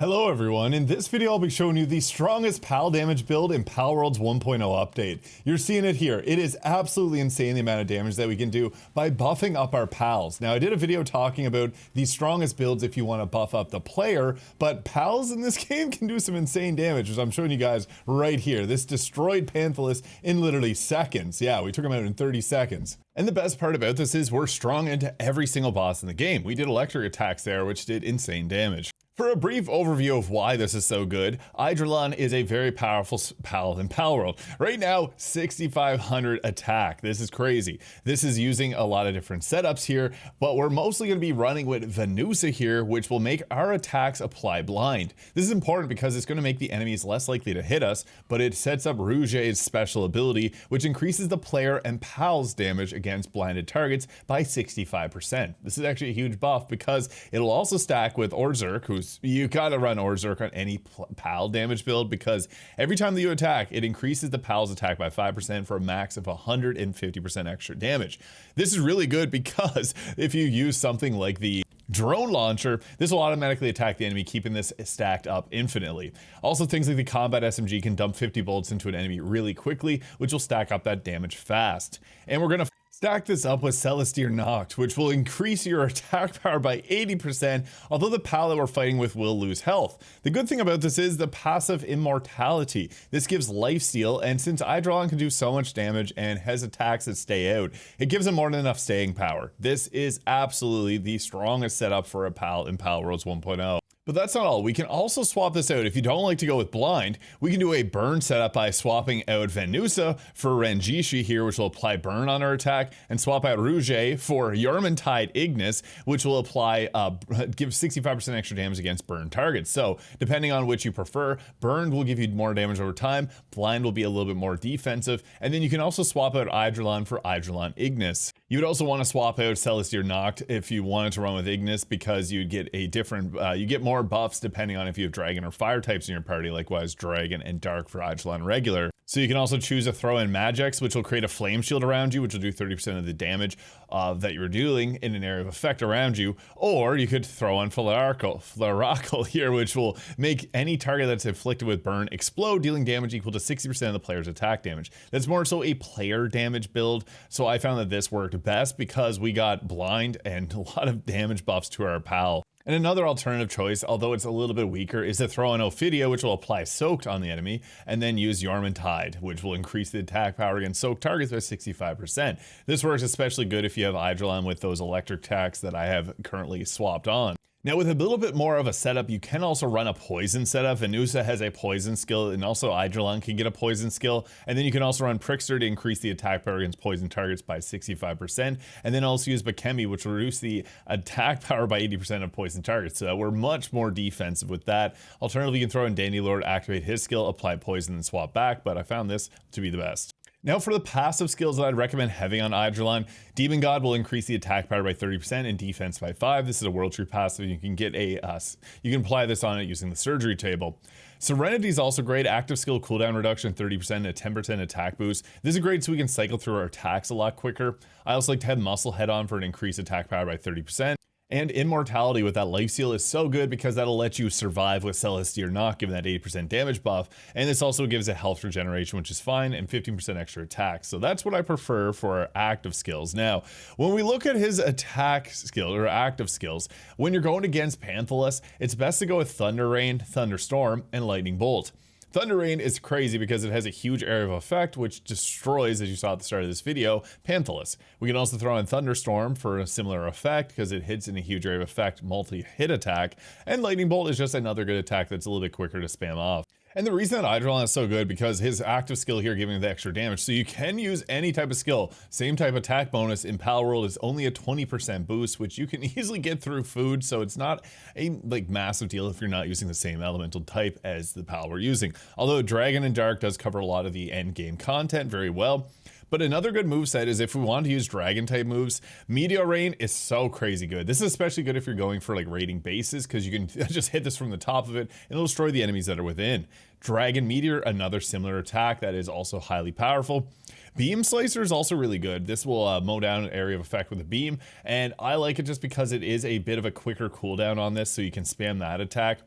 Hello everyone, in this video I'll be showing you the strongest PAL damage build in Palworld's 1.0 update. You're seeing it here. It is absolutely insane the amount of damage that we can do by buffing up our pals. Now I did a video talking about the strongest builds if you want to buff up the player, but pals in this game can do some insane damage, which I'm showing you guys right here. This destroyed Panthalus in literally seconds. Yeah, we took him out in 30 seconds. And the best part about this is we're strong into every single boss in the game. We did electric attacks there, which did insane damage. For a brief overview of why this is so good, Eidrolon is a very powerful pal in Palworld. Right now, 6,500 attack. This is crazy. This is using a lot of different setups here, but we're mostly going to be running with Venusa here, which will make our attacks apply blind. This is important because it's going to make the enemies less likely to hit us, but it sets up Rouget's special ability, which increases the player and pal's damage against blinded targets by 65%. This is actually a huge buff because it'll also stack with Orzurk, who's you gotta run Orzurk on any pal damage build because every time that you attack, it increases the pal's attack by 5% for a max of 150% extra damage. This is really good because if you use something like the drone launcher, this will automatically attack the enemy, keeping this stacked up infinitely. Also, things like the combat SMG can dump 50 bullets into an enemy really quickly, which will stack up that damage fast. And we're gonna stack this up with Celestial Noct, which will increase your attack power by 80%, although the pal that we're fighting with will lose health. The good thing about this is the passive immortality. This gives lifesteal, and since Eidrolon can do so much damage and has attacks that stay out, it gives him more than enough staying power. This is absolutely the strongest setup for a pal in Palworld 1.0. But that's not all. We can also swap this out. If you don't like to go with blind, we can do a burn setup by swapping out Venusa for Renjishi here, which will apply burn on our attack, and swap out Rouget for Yarmantide Ignis, which will apply give 65% extra damage against burn targets. So depending on which you prefer, burn will give you more damage over time, blind will be a little bit more defensive, and then you can also swap out Eidrolon for Eidrolon Ignis. You would also want to swap out Celestial Noct if you wanted to run with Ignis because you'd get a different, you get more buffs depending on if you have dragon or fire types in your party, likewise dragon and dark for Eidrolon regular. So you can also choose to throw in Magix, which will create a flame shield around you, which will do 30% of the damage that you're dealing in an area of effect around you. Or you could throw on Flaracle here, which will make any target that's inflicted with burn explode, dealing damage equal to 60% of the player's attack damage. That's more so a player damage build. So I found that this worked best because we got blind and a lot of damage buffs to our pal. And another alternative choice, although it's a little bit weaker, is to throw in Ophidia, which will apply Soaked on the enemy, and then use Yarmantide, which will increase the attack power against Soaked targets by 65%. This works especially good if you have Eidrolon with those electric attacks that I have currently swapped on. Now with a little bit more of a setup, you can also run a poison setup. Venusa has a poison skill, and also Eidrolon can get a poison skill. And then you can also run Prickster to increase the attack power against poison targets by 65%. And then also use Bakemi, which will reduce the attack power by 80% of poison targets. So we're much more defensive with that. Alternatively, you can throw in Dandylord, activate his skill, apply poison, and swap back. But I found this to be the best. Now for the passive skills that I'd recommend having on Eidrolon, Demon God will increase the attack power by 30% and defense by 5. This is a World Tree passive. You can get you can apply this on it using the surgery table. Serenity is also great. Active skill cooldown reduction 30% and a 10% attack boost. This is great so we can cycle through our attacks a lot quicker. I also like to have Muscle Head on for an increased attack power by 30%. And Immortality with that life seal is so good because that'll let you survive with Celestial Noct, given that 80% damage buff. And this also gives a health regeneration, which is fine, and 15% extra attack. So that's what I prefer for our active skills. Now, when we look at his attack skill or active skills, when you're going against Panthalus, it's best to go with Thunder Rain, Thunderstorm, and Lightning Bolt. Thunder Rain is crazy because it has a huge area of effect which destroys, as you saw at the start of this video, Panthalus. We can also throw in Thunderstorm for a similar effect because it hits in a huge area of effect, multi-hit attack, and Lightning Bolt is just another good attack that's a little bit quicker to spam off. And the reason that Eidrolon is so good because his active skill here giving the extra damage. So you can use any type of skill. Same type attack bonus in Palworld is only a 20% boost, which you can easily get through food. So it's not a massive deal if you're not using the same elemental type as the pal we're using. Although Dragon and Dark does cover a lot of the end game content very well. But another good moveset is if we want to use dragon type moves, Meteor Rain is so crazy good. This is especially good if you're going for like raiding bases because you can just hit this from the top of it and it'll destroy the enemies that are within. Dragon Meteor, another similar attack that is also highly powerful. Beam Slicer is also really good. This will mow down an area of effect with a beam, and I like it just because it is a bit of a quicker cooldown on this, so you can spam that attack.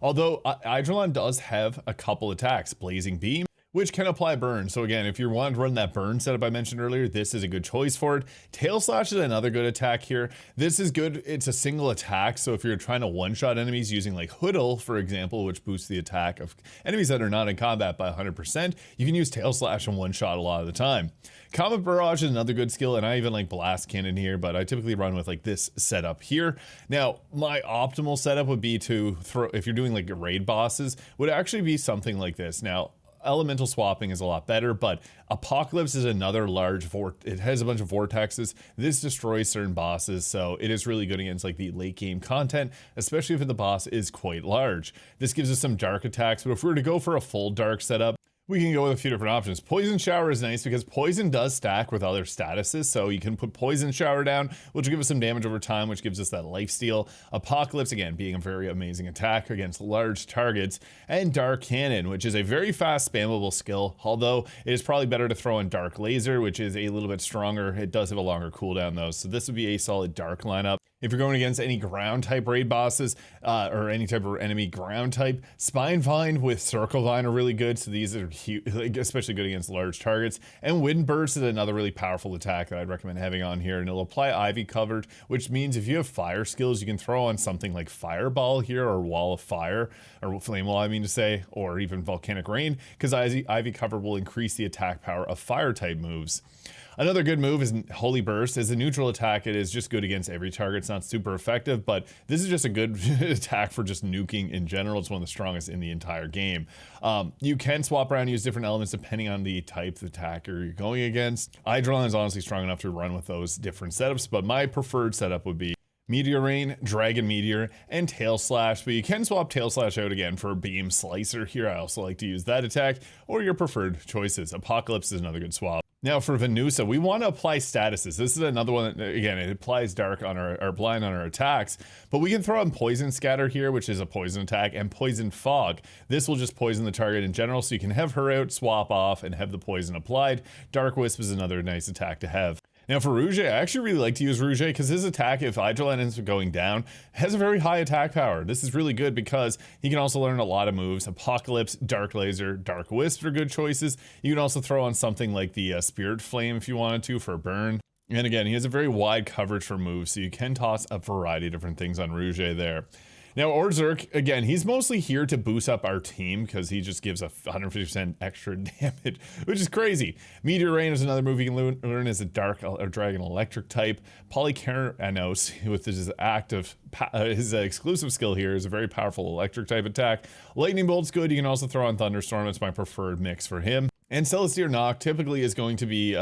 Although Eidrolon does have a couple attacks, Blazing Beam, which can apply burn. So again, if you want to run that burn setup I mentioned earlier, this is a good choice for it. Tail Slash is another good attack here. This is good. It's a single attack. So if you're trying to one-shot enemies using like Hoodle, for example, which boosts the attack of enemies that are not in combat by 100%, you can use Tail Slash and one-shot a lot of the time. Comet Barrage is another good skill, and I even like Blast Cannon here, but I typically run with like this setup here. Now, my optimal setup would be to throw, if you're doing like raid bosses, would actually be something like this. Now, elemental swapping is a lot better, but Apocalypse is another large it has a bunch of vortexes. This destroys certain bosses, so it is really good against like the late game content, especially if the boss is quite large. This gives us some dark attacks, but if we were to go for a full dark setup, we can go with a few different options. Poison Shower is nice because poison does stack with other statuses, so you can put Poison Shower down, which will give us some damage over time, which gives us that lifesteal. Apocalypse, again, being a very amazing attack against large targets. And Dark Cannon, which is a very fast spammable skill, although it is probably better to throw in Dark Laser, which is a little bit stronger. It does have a longer cooldown though, so this would be a solid dark lineup. If you're going against any ground type raid bosses or any type of enemy ground type, Spine Vine with Circle Vine are really good. So these are huge, especially good against large targets. And Wind Burst is another really powerful attack that I'd recommend having on here. And it'll apply Ivy covered, which means if you have fire skills, you can throw on something like Fireball here or Wall of Fire, or Flame Wall, I mean to say, or even Volcanic Rain, because Ivy cover will increase the attack power of fire type moves. Another good move is Holy Burst. As a neutral attack, it is just good against every target. It's not super effective, but this is just a good attack for just nuking in general. It's one of the strongest in the entire game. You can swap around and use different elements depending on the type of attacker you're going against. Eidrolon is honestly strong enough to run with those different setups, but my preferred setup would be Meteor Rain, Dragon Meteor, and Tail Slash, but you can swap Tail Slash out again for Beam Slicer here. I also like to use that attack, or your preferred choices. Apocalypse is another good swap. Now for Venusa, we want to apply statuses. This is another one that, again, it applies dark on our blind on our attacks, but we can throw in Poison Scatter here, which is a poison attack, and Poison Fog. This will just poison the target in general, so you can have her out, swap off, and have the poison applied. Dark Wisp is another nice attack to have. Now for Rouge, I actually really like to use Rouge because his attack, if Eidrolon ends up going down, has a very high attack power. This is really good because he can also learn a lot of moves. Apocalypse, Dark Laser, Dark Wisp are good choices. You can also throw on something like the Spirit Flame if you wanted to for burn. And again, he has a very wide coverage for moves, so you can toss a variety of different things on Rouge there. Now, Orzurk, again, he's mostly here to boost up our team because he just gives a 150% extra damage, which is crazy. Meteor Rain is another move you can learn as a dark or dragon electric type. Polycaranos, with his his exclusive skill here, is a very powerful electric type attack. Lightning Bolt's good. You can also throw on Thunderstorm. It's my preferred mix for him. And Celestial Knock typically is going to be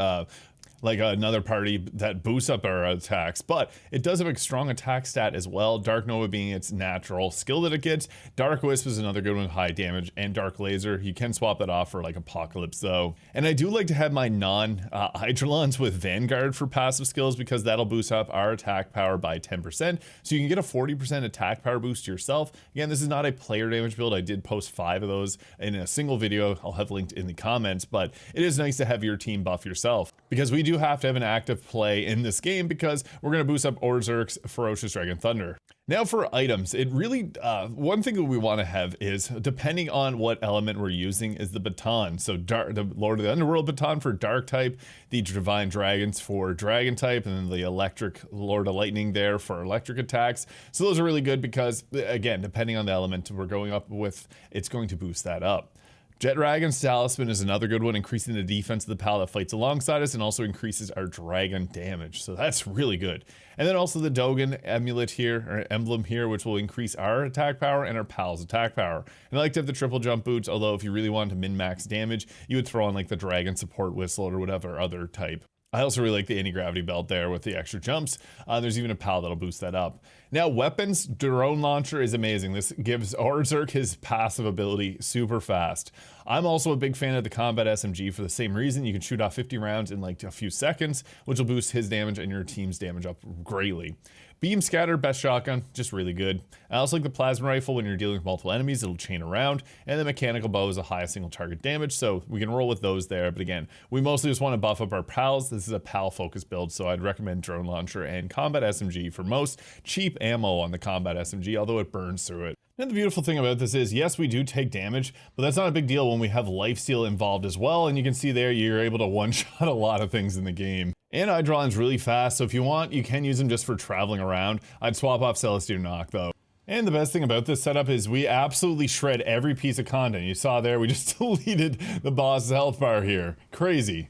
like another party that boosts up our attacks, but it does have a strong attack stat as well. Dark Nova being its natural skill that it gets. Dark Wisp is another good one, high damage, and Dark Laser. You can swap that off for like Apocalypse though. And I do like to have my non-Eidrolons with Vanguard for passive skills because that'll boost up our attack power by 10%. So you can get a 40% attack power boost yourself. Again, this is not a player damage build. I did post 5 of those in a single video. I'll have linked in the comments, but it is nice to have your team buff yourself because we do have to have an active play in this game because we're going to boost up Orzurk's Ferocious Dragon Thunder. Now for items, it really, one thing that we want to have is, depending on what element we're using, is the baton. So the Lord of the Underworld baton for dark type, the Divine Dragons for dragon type, and then the electric Lord of Lightning there for electric attacks. So those are really good because, again, depending on the element we're going up with, it's going to boost that up. Jet Dragon's Talisman is another good one, increasing the defense of the pal that fights alongside us and also increases our dragon damage. So that's really good. And then also the Dogen Amulet here, or Emblem here, which will increase our attack power and our pal's attack power. And I like to have the triple jump boots, although if you really want to min-max damage, you would throw on like the Dragon Support Whistle or whatever other type. I also really like the anti-gravity belt there with the extra jumps. There's even a pal that'll boost that up. Now weapons, Drone Launcher is amazing. This gives Orzurk his passive ability super fast. I'm also a big fan of the Combat SMG for the same reason. You can shoot off 50 rounds in like a few seconds, which will boost his damage and your team's damage up greatly. Beam Scatter, best shotgun, just really good. I also like the Plasma Rifle when you're dealing with multiple enemies, it'll chain around, and the Mechanical Bow is the highest single target damage, so we can roll with those there. But again, we mostly just want to buff up our pals. This is a pal focused build, so I'd recommend Drone Launcher and Combat SMG for most. Cheap ammo on the Combat SMG, although it burns through it. And the beautiful thing about this is, yes, we do take damage, but that's not a big deal when we have lifesteal involved as well. And you can see there, you're able to one-shot a lot of things in the game. And Eidrolon's really fast, so if you want, you can use him just for traveling around. I'd swap off Celestial Knock though. And the best thing about this setup is we absolutely shred every piece of content. You saw there, we just deleted the boss's health bar here. Crazy.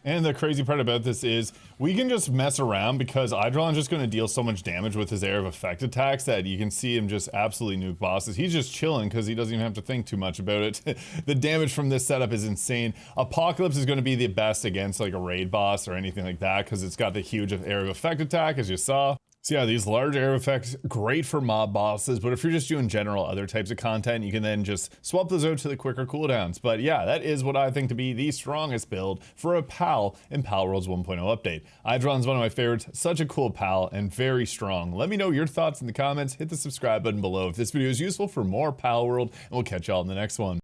And the crazy part about this is we can just mess around because Eidrolon's just going to deal so much damage with his Air of Effect attacks that you can see him just absolutely nuke bosses. He's just chilling because he doesn't even have to think too much about it. The damage from this setup is insane. Apocalypse is going to be the best against like a raid boss or anything like that because it's got the huge Air of Effect attack, as you saw. So yeah, these large air effects, great for mob bosses, but if you're just doing general other types of content, you can then just swap those out to the quicker cooldowns. But yeah, that is what I think to be the strongest build for a PAL in Palworld's 1.0 update. Eidrolon's one of my favorites, such a cool PAL and very strong. Let me know your thoughts in the comments, hit the subscribe button below if this video is useful for more Palworld, and we'll catch y'all in the next one.